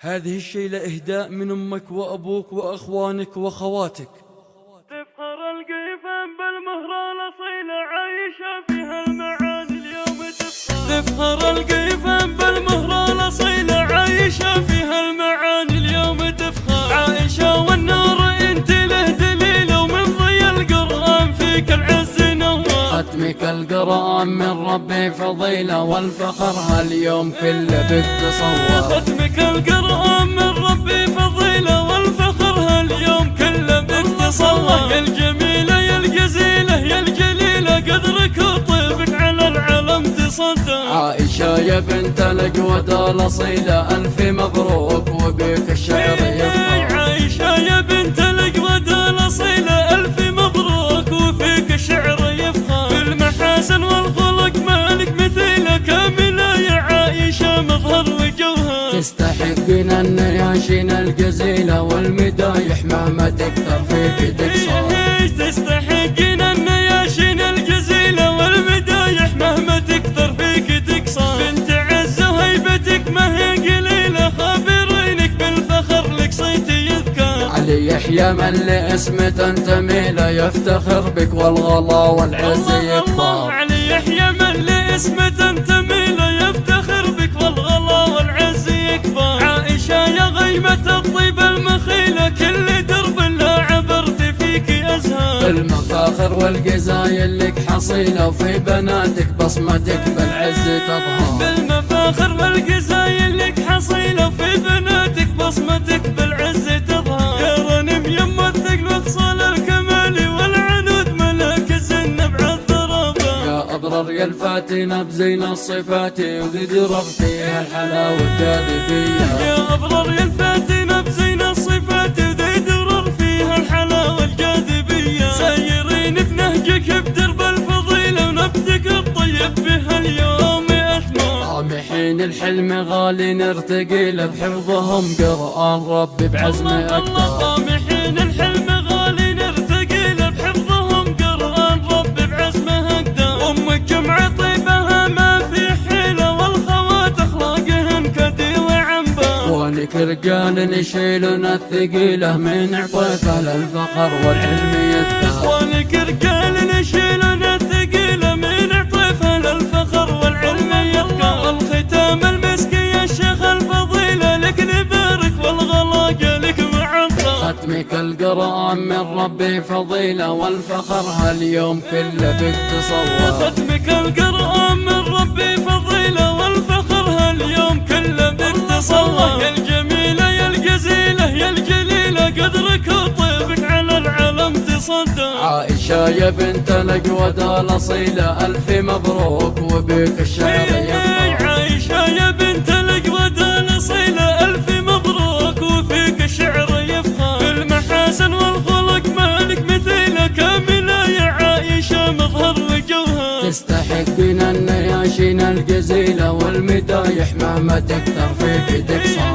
هذه الشيلة إهداء من أمك وأبوك وأخوانك وأخواتك. تفخر القيفان بالمهرة الأصيلة عايشة فيها المعاني اليوم تفخر القيفان بالمهرة الأصيلة عايشة فيها المعاني اليوم تفخر عائشة والنور انت له دليل ومن ضي القرآن فيك العز نور ختمك القرآن من ربي فضيلة والفخر هاليوم كله بك تصور. ختمك القرآن من ربي فضيلة والفخر هاليوم كله بك تصور. يا الجميلة يا الجزيلة يا الجليلة قدرك وطيبك على العالم تصدر. عائشة يا بنت الأجود الأصيلة ألف مبروك وبيك الشعر يفخر. عائشة يا بنت الأجود الأصيلة ألف مبروك وفيك الشعر يفخر. بالمحاسن والخلق مالك مثيلة كاملة يا عائشة مظهر وجوهر. تستحقين النياشين الجزيلة والمدايح مهما تكثر فيك تكسر. تستحقين النياشين الجزيلة والمدايح مهما تكثر فيك تكسر. بنت عز وهيبتك ما هي قليلة خابرينك بالفخر لك صيتي يذكر. علي يحيى من لاسمه تنتمي له يفتخر بك والغلا والعز يكبر. علي يحيى من لاسمه تنتمي له يفتخر بك والغلا والعز يكبر. عائشة يا غيمة الطيب المخيلة كل درب لا عبرت فيك أزهار. المفاخر والجزايل لك حصيلة وفي بناتك بصمتك بالعز تظهر. بالمفاخر والجزايل لك حصيلة وفي بناتك بصمتك بالعز تظهر. يا رنم يم الثقل وخصال الكمال والعنود ملاك الزنب عالضرابة. يا أبرر يا الفاتنة بزين الصفات وذي دربتيها الحلاوة الجاذبية. يا أبرر يا الفاتنة بزين الصفات وذي درر فيها الحلاوة الجاذبية. سايرين بنهجك بدرب الفضيلة ونبتك الطيب بها اليوم أثمر. طامحين الحلم غالي نرتقي له بحفظهم قرآن ربي بعزم أكثر. طامحين الحلم غالي نرتقي له بحفظهم قرآن ربي بعزمه أقدر. أمك جمعة طيبها ما في حيلة والخوات أخلاقهن كدي وعنبر. وانك رجال نشيلون الثقيلة من عطيفه للفخر والعلم يذكر. وانك رجال نشيلون الثقيلة من عطيفه للفخر والعلم يذكر. الختام المسكي يا الشيخ الفضيلة لك نبارك والغلا لك معطر. ختمك القرآن من ربي فضيلة والفخر هاليوم كله بك تصور. ختمك القرآن من ربي فضيلة والفخر هاليوم كله بك تصور. يا الجميلة يا الجزيلة يا الجليلة قدرك وطيبك على العالم تصدر. عائشة يا بنت الأجود الأصيلة ألف مبروك وبيك الشعر يفخر. عائشة يا بنت الأجود الأصيلة ألف مبروك وفيك الشعر يفخر. بالمحاسن والخلق مالك مثيلة كاملة يا عائشة مظهر وجوهر. تستحقين النياشين الجزيلة والمدايح مهما تكثر فيك تكسر.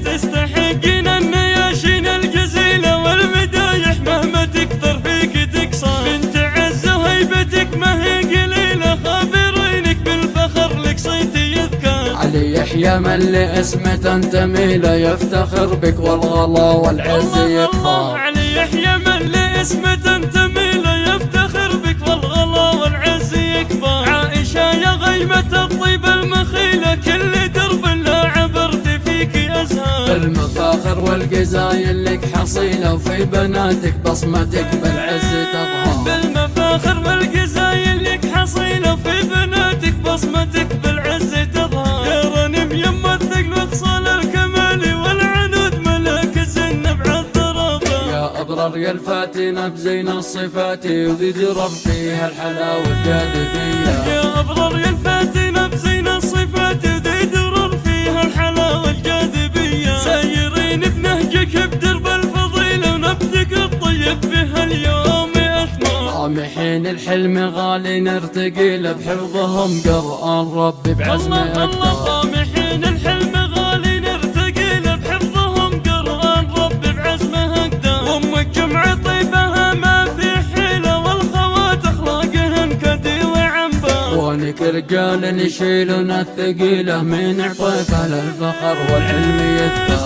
تستحقين النياشين الجزيلة والمدايح مهما تكثر فيك تكسر. بنت عز وهيبتك ما هي قليلة خابرينك بالفخر لك صيتي يذكر. علي يحيى من لاسمه تنتمي له يفتخر بك والغلا والعز يكبر. علي يحيى من لاسمه تنتمي له يفتخر بك والغلا والعز يكبر. عائشة يا غيمة الطيب المخيلة كل درب لا عبرت فيك أزهار. المفاخر والجزايل لك حصيلة وفي بناتك بصمتك بالعز تظهر. بالمفاخر والجزايل لك حصيلة وفي بناتك بصمتك بالعز تظهر. يا رنم يم الثقل وخصال الكمال والعنود ملاك الزنب عالضرابة. يا أبرر يا الفاتنة بزين الصفات وذي درب فيها الحلاوة الجاذبية. يا أبرر يا الفاتنة بزين الصفات وذي درر فيها الحلاوة الجاذبية. سايرين بنهجك بدرب الفضيلة ونبتك الطيب بها اليوم أثمر. طامحين الحلم غالي نرتقي له بحفظهم قرآن ربي بعزم أكثر. طامحين الحلم غالي نرتقي له بحفظهم قرآن ربي بعزمه أقدر. أمك جمعة طيبها ما في حيلة والخوات أخلاقهن كدي وعنبر. وانك رجال نشيلون الثقيلة من عطيفه للفخر والعلم يذكر.